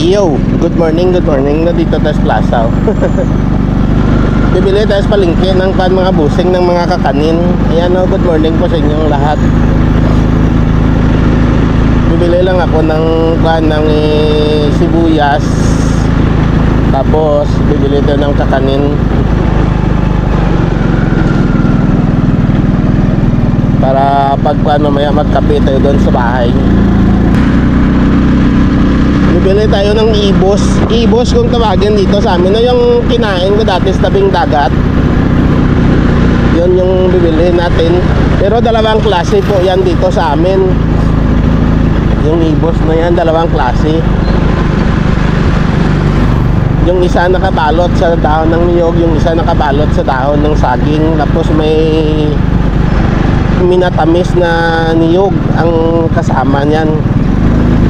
Yo, good morning na dito tayo sa Plaza. Bibili tayo sa palengke ng mga busing ng mga kakanin. Ayan o, good morning po sa inyong lahat. Bibili lang ako ng sibuyas. Tapos bibili tayo ng kakanin para pag mamaya magkape tayo doon sa bahay. Bibili tayo ng ibos. Ibos kung tawagin dito sa amin. Yung kinain ko dati sa tabing dagat. Yun yung bibili natin. Pero dalawang klase po yan dito sa amin. Yung ibos na yan, dalawang klase. Yung isa nakabalot sa dahon ng niyog, yung isa nakabalot sa dahon ng saging. Tapos may minatamis na niyog ang kasama niyan.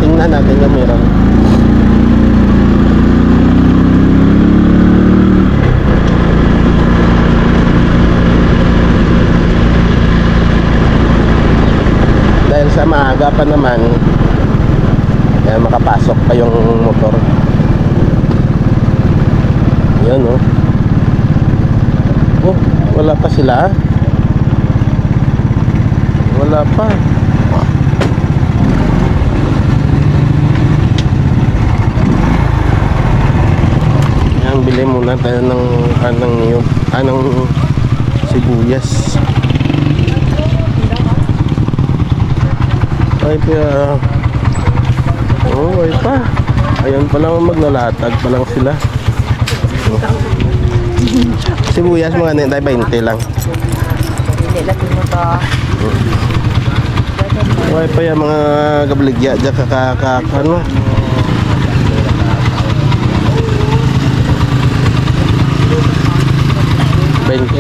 Tingnan natin yung meron. Dahil sa maaga pa naman, kaya makapasok pa yung motor. Yan oh. Oh, wala pa sila. Wala pa. Yan, bili muna tayo ng sibuyas. Ay pa. Oh, ay pa. Ayun pa lang, maglalatag pa lang sila. Sibuyas mga nintay 20 lang. Ay pa yung mga gabligya dyan ano.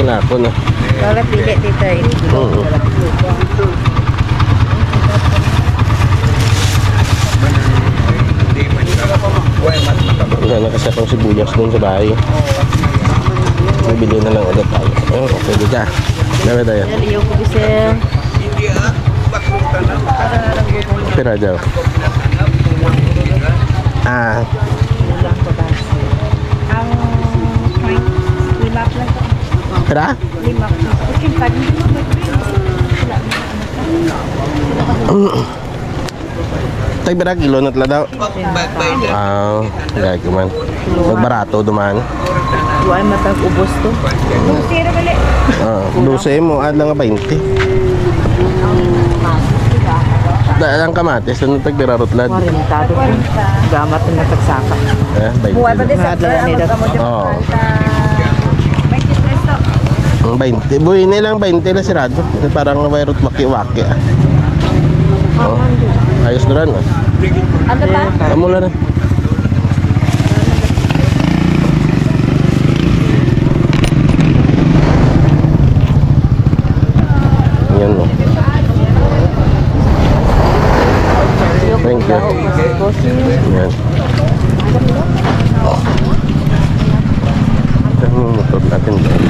Na ako na. Wala pili dito eh. Wala na kasi akong sibuyas dun sa bahay. Bibili na lang ulit tayo. Ayun, okay dito ka. Dami tayo. Naliyo ko bisa. Pira daw. Ah. Ang hilap lang. Pira? Tay berapa kilo na tala daw? Gaya kuman. Magbarato duman. Buwan matag ubos to. Sira bali. 12 mo ad lang 20. Ang kamatis ano tag birarot lad? Orientado ko. Gamat na tagsaka. 20. Buwan pa din sa nila. Oh. 20. Buhay na lang 20 na sirado. Parang mayroon waki-waki. Oh. Ayos na rin. Ano ba? Kamula na. Yan mo. Thank you. Yan. Ito yung motor natin doon.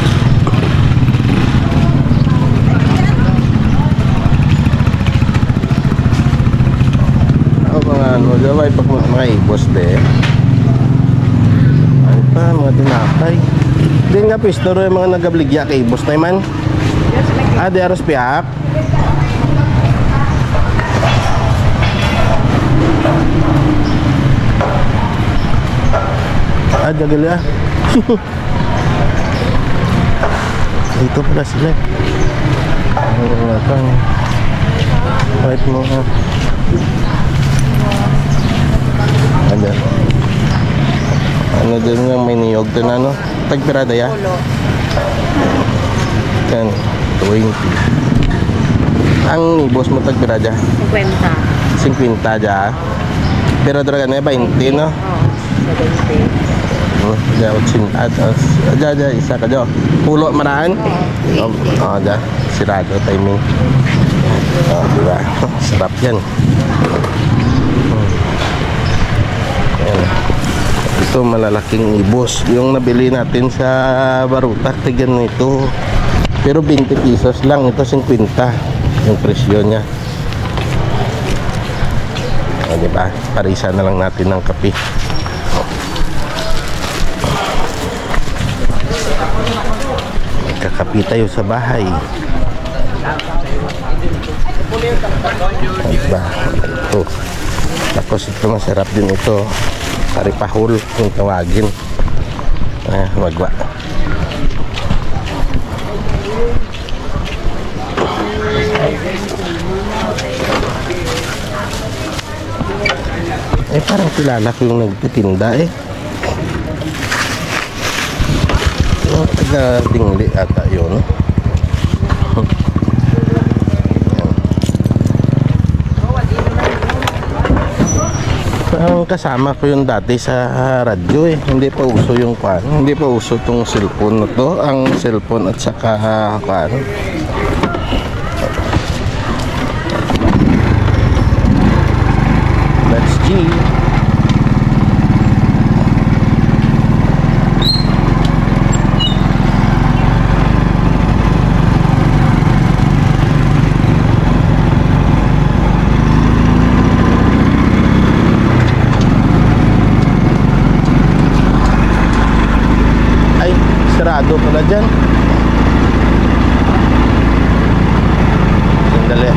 Ano, gaway pag mga ibos de. Ay pa, mga tinapay. Di nga pistoro yung mga nagabligya kay ibos na man. Di aros piyak. Jagal ya. Dito pala sila. Ano nga kang wait mo ha. Ano din yung may niyog din ano? Tagpirada ya? Yan, 20. Ang ibos mo tagpirada? 50. 50 dya. Pero draga na 20 no? Oo, 20. Dya, isa ka dyo. Pulo maraan? Oo, dya. Sirado timing. Oo, diba? Sarap yan. Ito malalaking ibos yung nabili natin sa Barutak, tigyan nito pero 20 pesos lang, ito 50 yung presyo nya. O, diba? Parisa na lang natin ng kape. Magkakape tayo sa bahay. Diba? Ito. Tapos ito masarap din ito. Paripahul kung tawagin. Magwa. Parang kilala ko yung nagtitinda yung taga Dingli ata yun. Ang kasama ko yung dati sa radyo hindi pa uso yung hindi pa uso tong cellphone na to, ang cellphone at saka let's G. Sarado pala dyan. Sandali.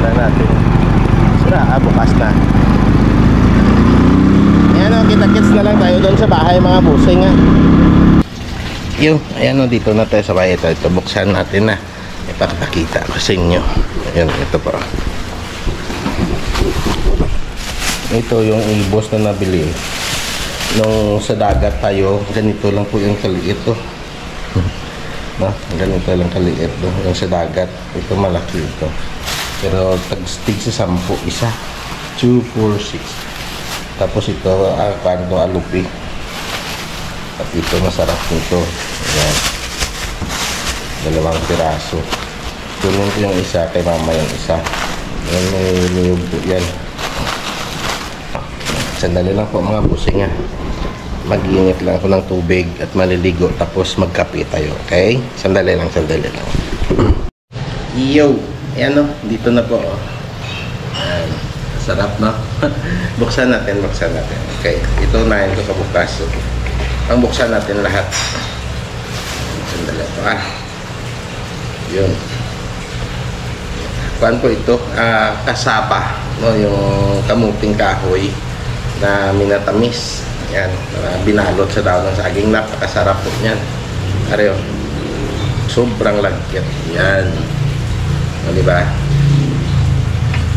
Wala natin. Bukas na. Ayan o, kita-kits na lang tayo doon sa bahay mga busing ayan o, dito na tayo sa bahay. Ito buksan natin na. Ipapakita ko sa inyo. Ayan, ito po. Ito yung ibos na nabili. Nung sa dagat tayo, ganito lang po yung kaliit no? Ganito lang kaliit yung sa dagat. Ito malaki ito. Pero tag-stig sa 10 isa. 2, 4, 6. Tapos ito, kanto alupi. At ito masarap nito. Ayan. 2 piraso. Kunin ko yung isa, kay mama yung isa. Ayan, may niyog po yan. Sandali lang po mga busing mag-init lang ako ng tubig at maliligo tapos magkape tayo, okay? Sandali lang. Yo! Ayan o, dito na po. Ayan. Sarap no? Buksan natin. Okay, ito na ito kabukas. Ang buksan natin lahat. Sandali po yun. Kuan po ito? Kasaba, no? Yung kamuting kahoy na minatamis. Yan, binalot sa daon ng saging. Napakasarap po niyan. Areo, sobrang lagkit. Yan. O, diba?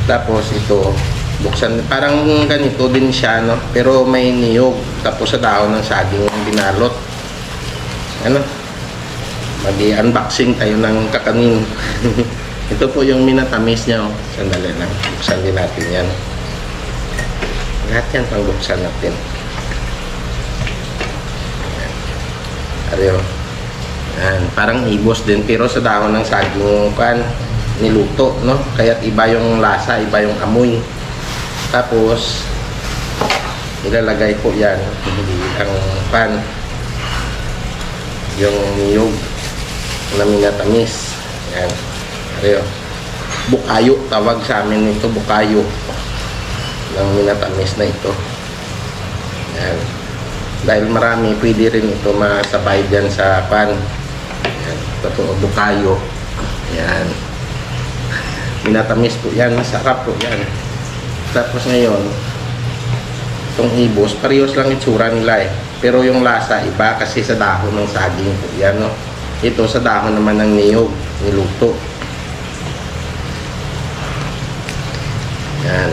Tapos ito, buksan, parang ganito din siya, no? Pero may niyog. Tapos sa daon ng saging binalot. Ano? Mag-i-unboxing tayo ng kakanin. Ito po yung minatamis niya. Oh. Sandali lang. Buksan din natin yan. Lahat yan pang buksan natin. Ariyo. Yan. Parang ibos din. Pero sa dahon ng saging niluto, no? Kaya iba yung lasa, iba yung amoy. Tapos ilalagay po yan ang yung niyog na minatamis. Yan. Ariyo. Bukayo. Tawag sa amin ito, bukayo. Ng minatamis na ito. Yan. Dahil marami, pwede rin ito masabay dyan sa pan. Yan. Totoo, bukayo. Yan. Minatamis po yan. Masarap po yan. Tapos ngayon, itong ibos, parehas lang itsura nila Pero yung lasa, iba kasi sa dahon ng saging po yan, no? Ito sa dahon naman ng niyog, niluto. Yan.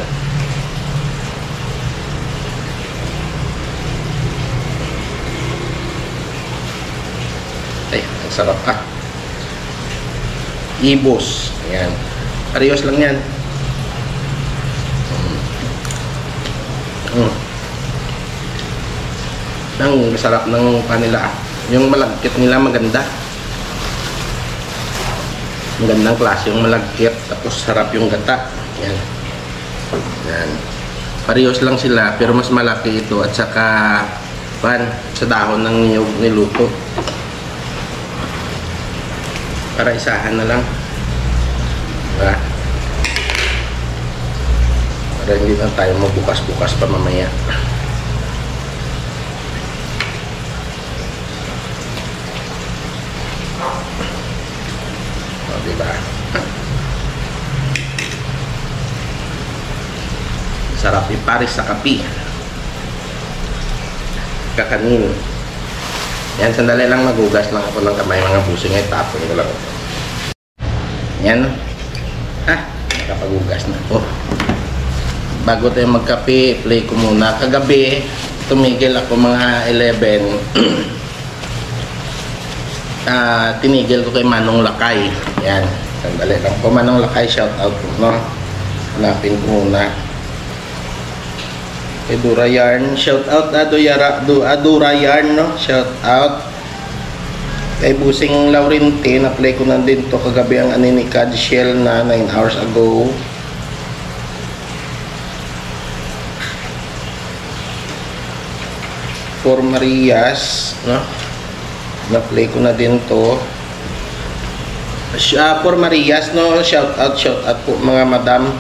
Ay, ang sarap ibos. Ayan. Parehas lang yan. Ang sarap ng kanila. Yung malagkit nila maganda. Magandang klase yung malagkit. Tapos sarap yung gata. Ayan. Ayan. Parehas lang sila pero mas malaki ito at saka sa dahon ng niyog niluto. Para isahan na lang. Diba? Para hindi na tayo mabukas-bukas pa mamaya. O, diba? Sarap ipares sa kapi. Kakanin. Yan, sandali lang, magugas lang ako ng kamay mga busing ay tapon ko lang. Yan. Nakapagugas na ako. Bago tayo magkape, play ko muna. Kagabi, tumigil ako mga 11. Tinigil ko kay Manong Lakay. Yan, sandali lang po. Manong Lakay, shout out po, no? Hanapin ko muna. Kay Dura Yarn, shout out Dura Yarn, no? Shout out. Kay Busing Laurente, na-play ko na din to kagabi ang ni Cad Shell na 9 hours ago. For Marias, no? Na-play ko na din to. For Marias, no? Shout out po mga madam.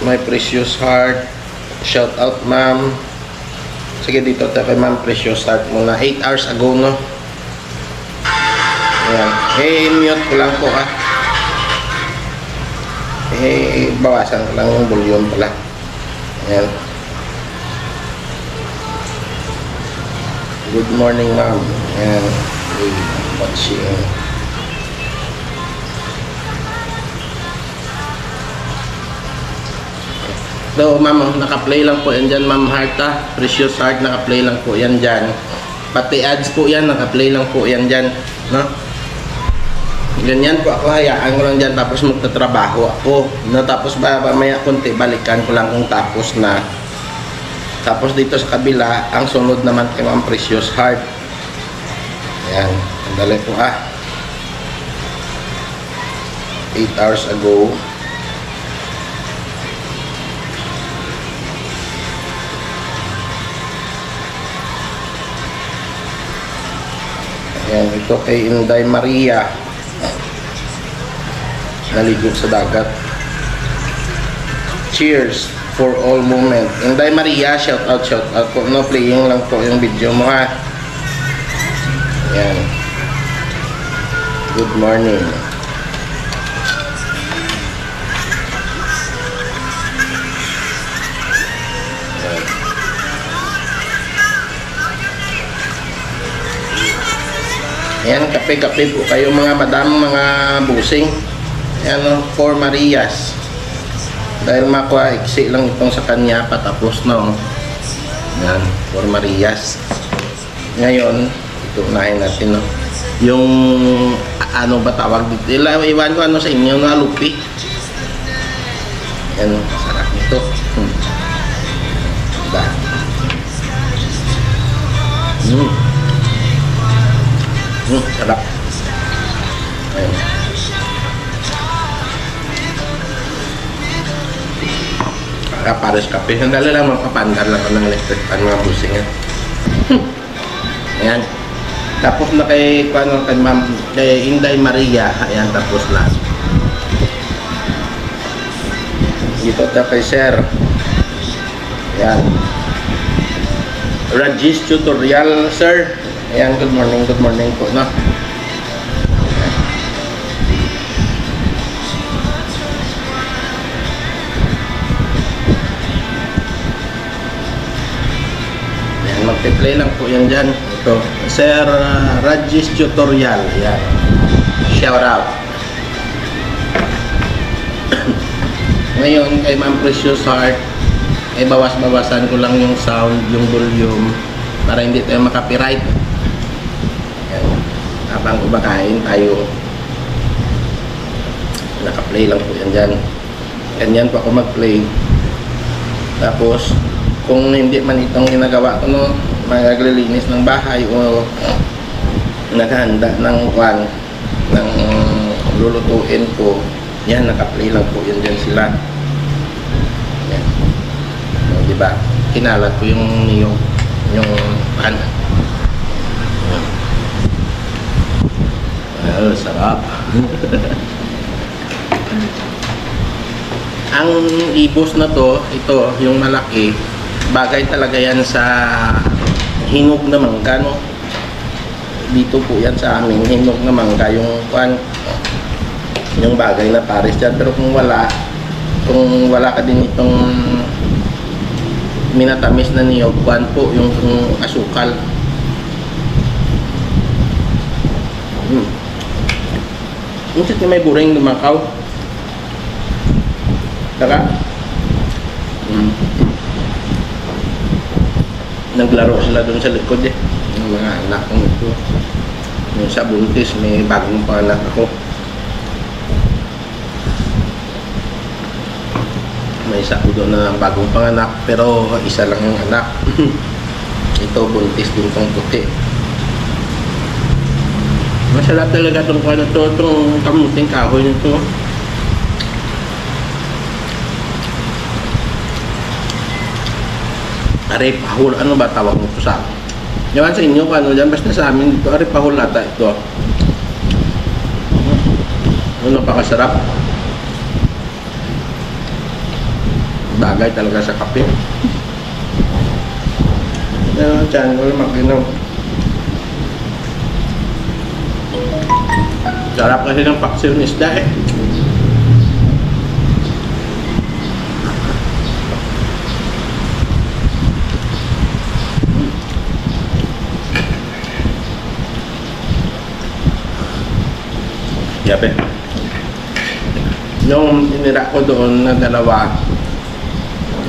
My Precious Heart, shout out ma'am. Sige, dito tayo kay Ma'am Precious Heart muna. 8 hours ago, no? Ayan. Mute ko lang po, bawasan ko lang yung volume pala. Ayan. Good morning, ma'am. Ayan. Watching. So, ma'am, naka-play lang po yan dyan, ma'am Heart, Precious Heart, naka-play lang po yan dyan. Pati ads po yan, naka-play lang po yan dyan, no? Ganyan po ako, hayaan ko lang dyan, tapos magtatrabaho ako, no? Tapos mamaya konti, balikan ko lang kung tapos na. Tapos dito sa kabila, ang sunod naman kay ma'am Precious Heart. Ayan, sandali po 8 hours ago. Ayan, ito kay Inday Maria. Naligo sa dagat. Cheers for all moment. Inday Maria, shout out po. No, playing lang po yung video mo, ha. Ayan. Good morning. Ayan, kape-kape po kayo mga madam, mga busing. Ayan, for Marias. Dahil makuha, iksi lang itong sa kanya, patapos na. Ayan, for Marias. Ngayon, ito unahin natin, no? Yung, ano ba tawag dito? Iwan ko ano sa inyo, na lupi. Ayan, sarap nito. Diba? Sarap. Ayun. Pares kape. Sandali lang, mapapandar lang ako ng electric pan mga busing yan. Ayan. Tapos na kay Inday Maria. Ayan, tapos na. Dito tayo kay Sir. Ayan. Rajis Tutorial, sir. Ayan, good morning po, no? Ayan, magpe-play lang po yan dyan. Ito, Sir Rajis Tutorial. Ayan, shout out. Ngayon, kay Ma'am Precious Heart, bawas-bawasan ko lang yung sound, yung volume, para hindi tayo makapiright. Habang kumakain tayo, naka-play lang po yan dyan. Ganyan po ako mag-play. Tapos kung hindi man itong ginagawa ko, no, maglilinis ng bahay o naghahanda ng kwan, ng lulutuin ko, yan, naka-play lang po yan dyan sila. Yan. So, diba, kinalat ko yung pan. Sarap. Ang ibos na to, ito, yung malaki, bagay talaga yan sa hinog na mangga, no? Dito po yan sa amin, hinog na mangga, yung bagay na pares dyan. Pero kung wala ka din itong minatamis na niyog, kuan po, yung asukal. Minsan may buring lumakaw. Saka naglaro sila doon sa likod yung mga anak ko ito. Yung sa buntis, may bagong panganak ako. May isa ko doon na bagong panganak, pero isa lang yung anak. Ito buntis din tong puti. Masarap talaga itong kuha na ito, itong kamuting kahoy nito. Are pahul, ano ba tawag mo ito sa amin? Yawan sa inyo kung ano dyan, basta sa amin dito, are pahul ata ito. Ano napakasarap. Bagay talaga sa kape. Ano dyan, wala makinom. Sarap kasi ng paksiw ng isda Yabe. Yung tinira ko doon na dalawa,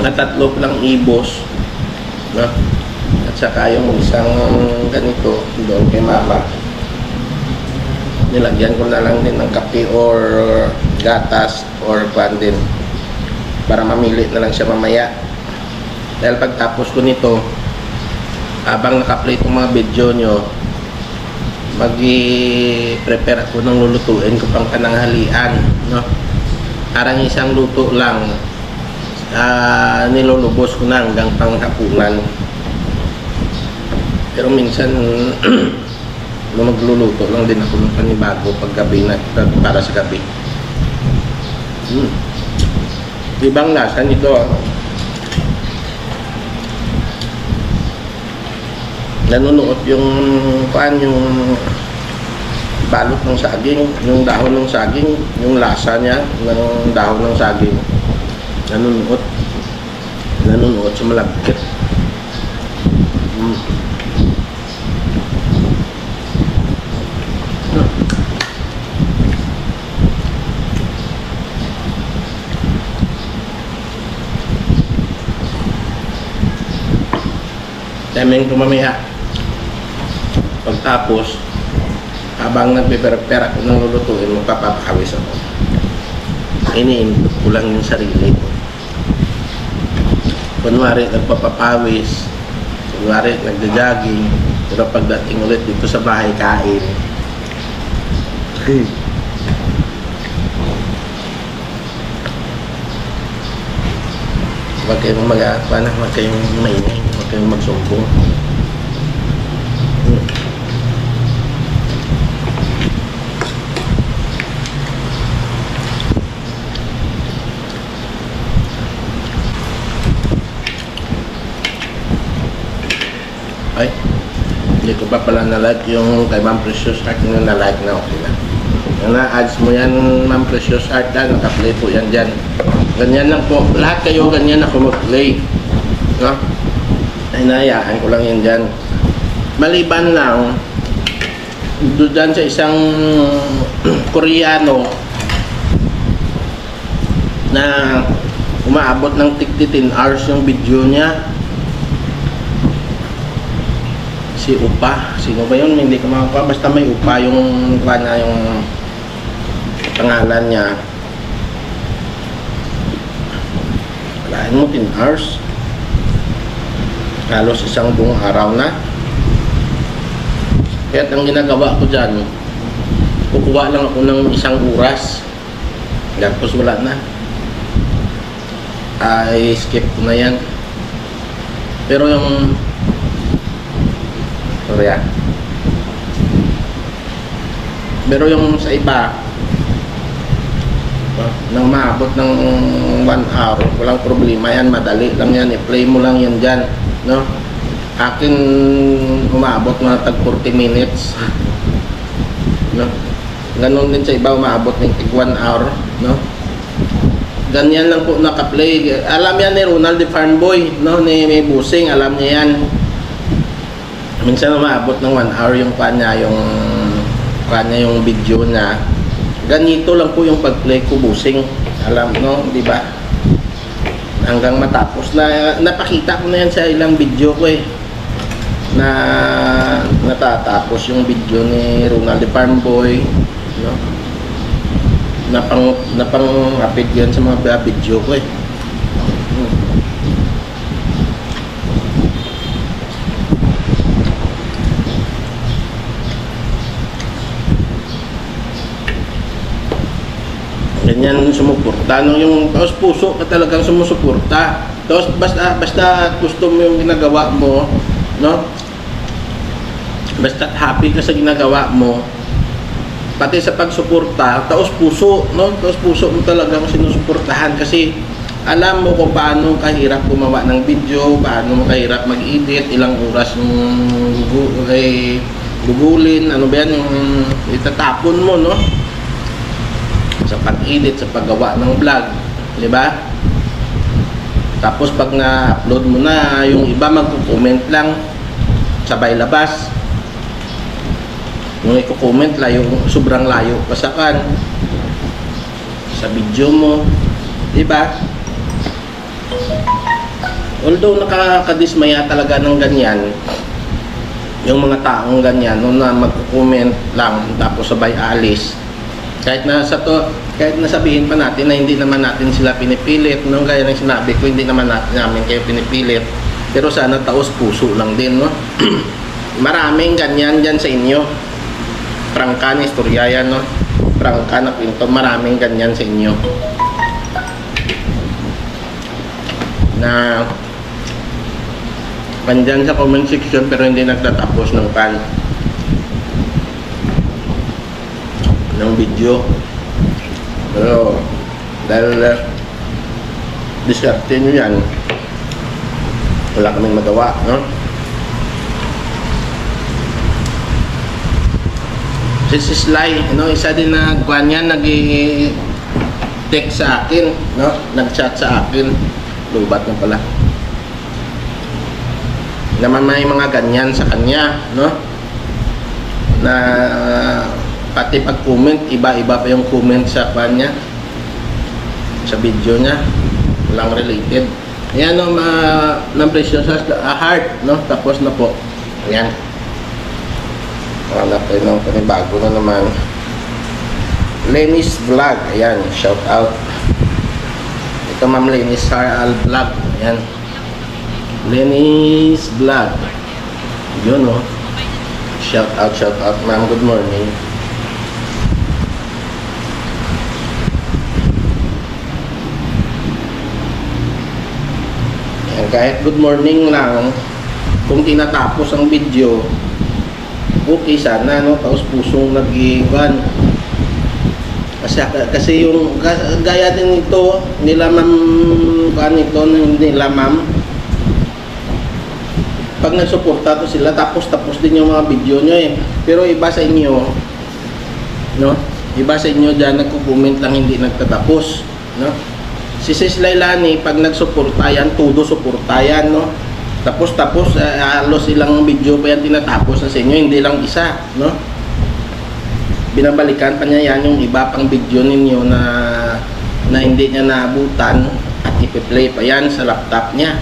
na tatlo lang ibos, no? At saka yung isang ganito doon kay mama, nilagyan ko na lang din ng kape or gatas or kwan din para mamili na lang siya mamaya. Dahil pagtapos ko nito, habang nakaplay itong mga video nyo, mag-prepare ako ng lulutuin ko pang pananghalian, no? Parang isang luto lang, nilulubos ko na hanggang panghapunan. Pero minsan magluluto lang din ako ng panibago pag gabi na, para sa gabi. Ibang lasa nito, nanunuot yung balot ng saging, yung dahon ng saging, yung lasa niya ng dahon ng saging, nanunuot sa malagkit. Timing ko mamaya. Pagtapos, habang nagpe-prepare ako ng lulutuin, magpapapawis ako. Iniinput ko lang yung sarili ko. Kunwari, nagpapapawis. Kunwari, nagja-jogging. Pero pagdating ulit dito sa bahay, kain. Huwag kayong huwag kayong maingay, huwag kayong magsumbong. Ay, hindi ko pa pala na-like yung kay Ma'am Precious Art na na-like na okay na. Yung na-ads mo yan, Ma'am Precious Art, naka-play po yan dyan. Ganyan lang po. Lahat kayo ganyan ako mag-play. No? Hinahayaan ko lang yan dyan. Maliban lang, doon sa isang Koreano na umaabot ng 10 hours yung video niya. Si Upa. Sino ba yun? Hindi ko makakuha. Basta may Upa yung pangalan niya. Walain mo 10 hours. Halos isang buong araw na. Kaya ang ginagawa ko dyan, kukuha lang ako ng 1 oras. Tapos wala na. Ay skip ko na yan. Pero yung Korea. Pero yung sa iba, nang maabot ng 1 hour, walang problema yan, madali lang yan, i-play mo lang yan dyan, no? Akin umaabot na tag 40 minutes, no? Ganon din sa iba, umaabot ng 1 hour, no? Ganyan lang po naka-play. Alam yan ni Ronald the Farm Boy, no? Ni May Busing, alam niya yan. Minsan umaabot ng 1 hour yung kanya, yung video niya. Ganito lang po yung pag-play ko, Busing. Alam, no? Di ba? Hanggang matapos na, napakita ko na yan sa ilang video ko eh. Na natatapos yung video ni Ronald the Farm Boy, no? Napang-upload yan sa mga video ko eh. Ganyan sumuporta, no? Yung taos puso ka talagang sumusuporta. Tapos basta gusto mo yung ginagawa mo, no? Basta happy ka sa ginagawa mo, pati sa pagsuporta, taos puso, no? Taos puso mo talagang sinusuportahan kasi alam mo kung paano kahirap gumawa ng video, paano mo kahirap mag-edit, ilang oras yung gugulin, ano ba yan, yung itatapon mo, no? Sa pag-edit, sa paggawa ng vlog, di ba? Tapos pag na-upload mo na, yung iba magko-comment lang, sabay labas. Yung i-comment, layo, sobrang layo pasakan sa video mo, di ba? Although nakakadismaya talaga ng ganyan, yung mga taong ganyan, no, na magko-comment lang tapos sabay alis. Kahit na sabihin pa natin na hindi naman natin sila pinipilit, no? Gaya ng sinabi ko, hindi naman namin kayo pinipilit. Pero sana taos puso lang din, no? Maraming ganyan dyan sa inyo. Prangka na istorya yan, no? Prangka na kwento, maraming ganyan sa inyo. Na pandyan sa comment section pero hindi nagtatapos ng ng video. Pero dahil diskarte nyo yan, wala kaming magawa, no? Si Sly, no? Isa din na kuhan yan, nag-text sa akin, no? Nag-chat sa akin, lubat na pala, naman may mga ganyan sa kanya, no? Na pati pag-comment, iba-iba pa yung comment sa kanya, sa video niya, walang related. Ayan, no, ng precious heart, no? Tapos na po. Ayan. Hanap tayo ng panibago na naman. Lenny's Vlog. Ayan, shout out. Ito Ma'am Lenny's Vlog. Ayan. Lenny's Vlog. Yun, no? Shout out, ma'am. Good morning. Kahit good morning lang, kung tinatapos ang video, okay sana, no? Taos pusong nag-iwan. Kasi yung gaya din ito nila ma'am, nila ma'am, pag nagsuporta to sila, tapos din yung mga video nyo eh. Pero iba sa inyo, no? Iba sa inyo dyan, nagko-comment lang, hindi nagtatapos, no? Si Sis Lailani, pag nagsuporta yan, todo suporta yan, no? Tapos halos ilang video pa yan tinatapos na sa inyo, hindi lang isa, no? Binabalikan pa niya yan yung iba pang video ninyo na hindi niya naabutan at ipi-play pa yan sa laptop niya.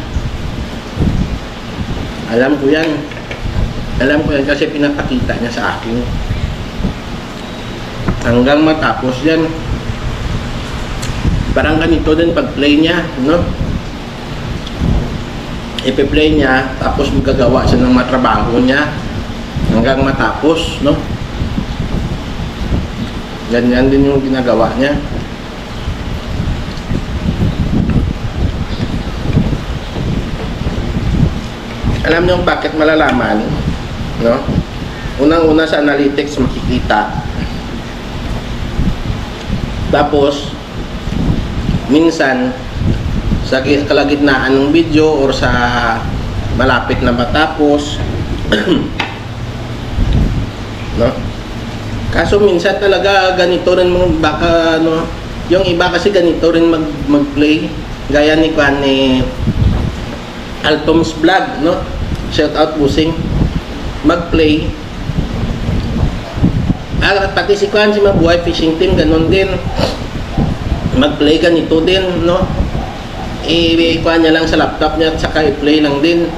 Alam ko yan kasi pinapakita niya sa akin hanggang matapos yan. Parang ganito din pag-play niya, no? Ipi-play niya, tapos magagawa siya ng matrabaho niya hanggang matapos, no? Ganyan din yung ginagawa niya. Alam niyo bakit malalaman, no? Unang-una sa analytics makikita. Tapos minsan sa kalagitnaan ng video or sa malapit na matapos. No? Kaso minsan talaga ganito rin baka ano, yung iba kasi ganito rin mag-play gaya ni Kwan ni Altom's Vlog, no? Shout out Busing. Mag-play. Pati si Kwan, si Mabuhay Fishing Team, ganun din. Mag-play ganito din, no? I-kuha niya lang sa laptop niya at saka i-play lang din.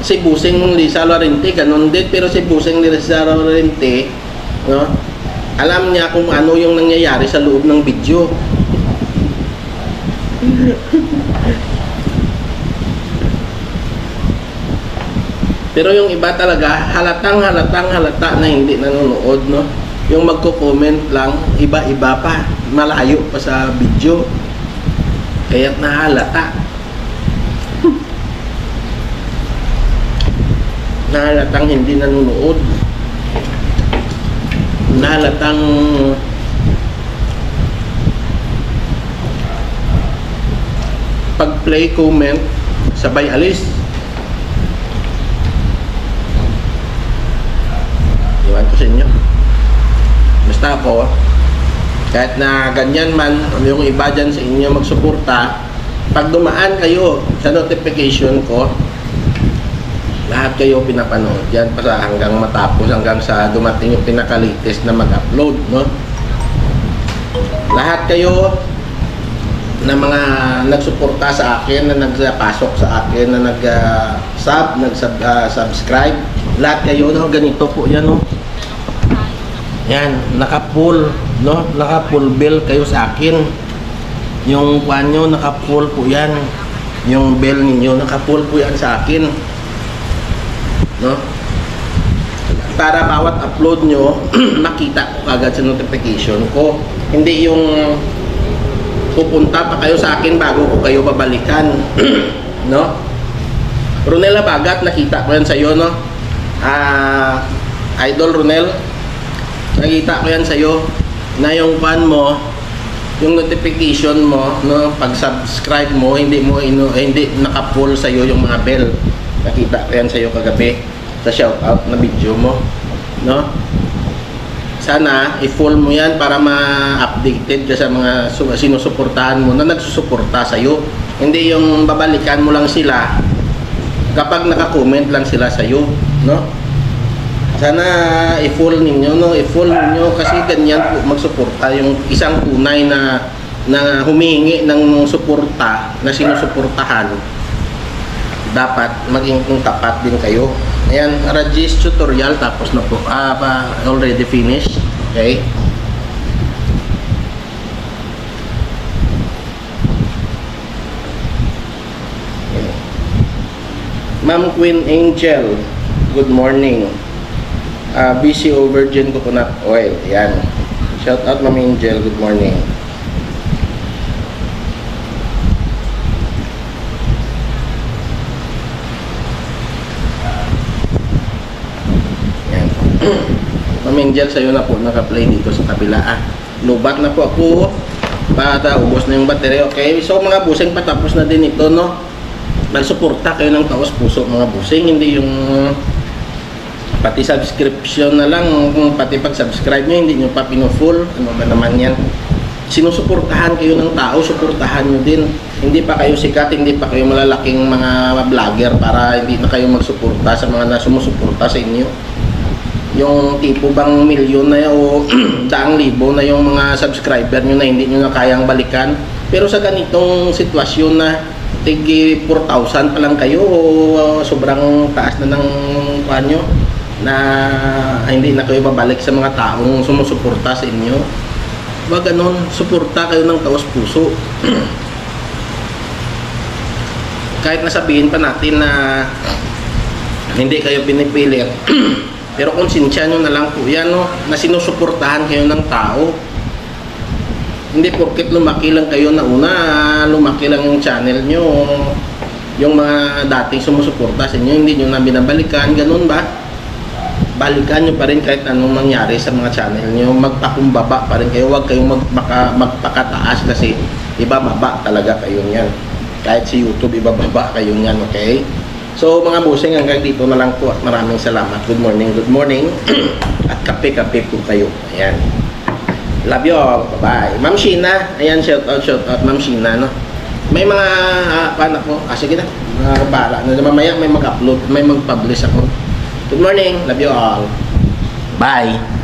Si Busing Lisa Lorente, ganun din. Pero si Busing Lisa Lorente, no? Alam niya kung ano yung nangyayari sa loob ng video. Pero yung iba talaga, halatang halata na hindi nanonood, no? Yung magko-comment lang, iba-iba pa, malayo pa sa video. Kaya't nahalata. Nahalatang hindi nanonood. Nahalatang pag-play, comment, sabay alis. Iwan ko sa inyo. Basta ako, kahit na ganyan man, yung iba dyan sa inyo magsuporta, pag dumaan kayo sa notification ko, lahat kayo pinapanood yan pa sa hanggang matapos, hanggang sa dumating yung pinaka-latest na mag-upload, no? Lahat kayo na mga nagsuporta sa akin, na nagpasok sa akin, na nag-subscribe, lahat kayo, no? Ganito po yan, no? Yan, naka-full, no? Naka-full bill kayo sa akin. Yung kwan nyo, naka-full po yan. Yung bill ninyo, naka-full po yan sa akin. No? Para bawat upload nyo, makita ko agad sa notification ko. Hindi yung pupunta pa kayo sa akin bago ko kayo babalikan. No? Ronel Abagat, nakita ko yan sa'yo, no? Idol Ronel, nakita ko yan sa'yo na yung fan mo, yung notification mo, no, pag subscribe mo, hindi naka-full sa'yo yung mga bell. Nakita ko yan sa'yo kagabi sa shoutout na video mo, no? Sana i-full mo yan para ma-updated ka sa mga sinusuportahan mo na nagsusuporta sa'yo. Hindi yung babalikan mo lang sila kapag naka-comment lang sila sa'yo, no? Sana i-full ninyo, no? I-full ninyo kasi ganyan po magsuporta. Yung isang tunay na humihingi ng suporta, na sinusuportahan, dapat maging tapat din kayo. Ayan, Rajis tutorial, tapos na po. Already finished. Okay. Ma'am Queen Angel, good morning. BCO Virgin Coconut Oil. Yan. Shout out Ma'am Angel. Good morning. Yan. Ma'am Angel, sa'yo na po naka-play dito sa kabila. Lubat na po ako. Para ubos na yung battery. Okay. So mga busing, patapos na din ito, no? Magsuporta kayo ng taos puso, mga busing. Hindi yung pati subscription na lang, pati pag-subscribe nyo, hindi nyo pa pino-full. Ano ba naman yan? Sinusuportahan kayo ng tao, suportahan nyo din. Hindi pa kayo sikat, hindi pa kayo malalaking mga vlogger para hindi na kayo magsuporta sa mga sumusuporta sa inyo. Yung tipo bang milyon na o daang libo na yung mga subscriber nyo na hindi nyo na kayang balikan. Pero sa ganitong sitwasyon na tigi 4,000 pa lang kayo o sobrang taas na ng panyo, na hindi na kayo babalik sa mga taong sumusuporta sa inyo. Wag ganon, suporta kayo ng taos puso. Kahit nasabihin pa natin na hindi kayo pinipilit, pero konsensya nyo na lang po yan, no? Na sinusuportahan kayo ng tao. Hindi porket lumaki lang kayo na una, lumaki lang yung channel nyo, yung mga dating sumusuporta sa inyo, hindi nyo na binabalikan, ganun ba? Balikan nyo pa rin kahit anong mangyari sa mga channel nyo. Magpakumbaba pa rin kayo. Huwag kayong magpakataas kasi ibababa talaga kayo niyan. Kahit si YouTube, ibababa kayo niyan, okay? So mga busing, hanggang dito na lang po at maraming salamat. Good morning, good morning. At kape-kape po kayo. Ayan. Love you all. Bye-bye. Ma'am Sheena. Ayan, shout out, Ma'am Sheena, no? May mga, paano ko? Sige na. Bahala. Mamaya may mag-upload, may mag-publish ako. Good morning. Love you all. Bye.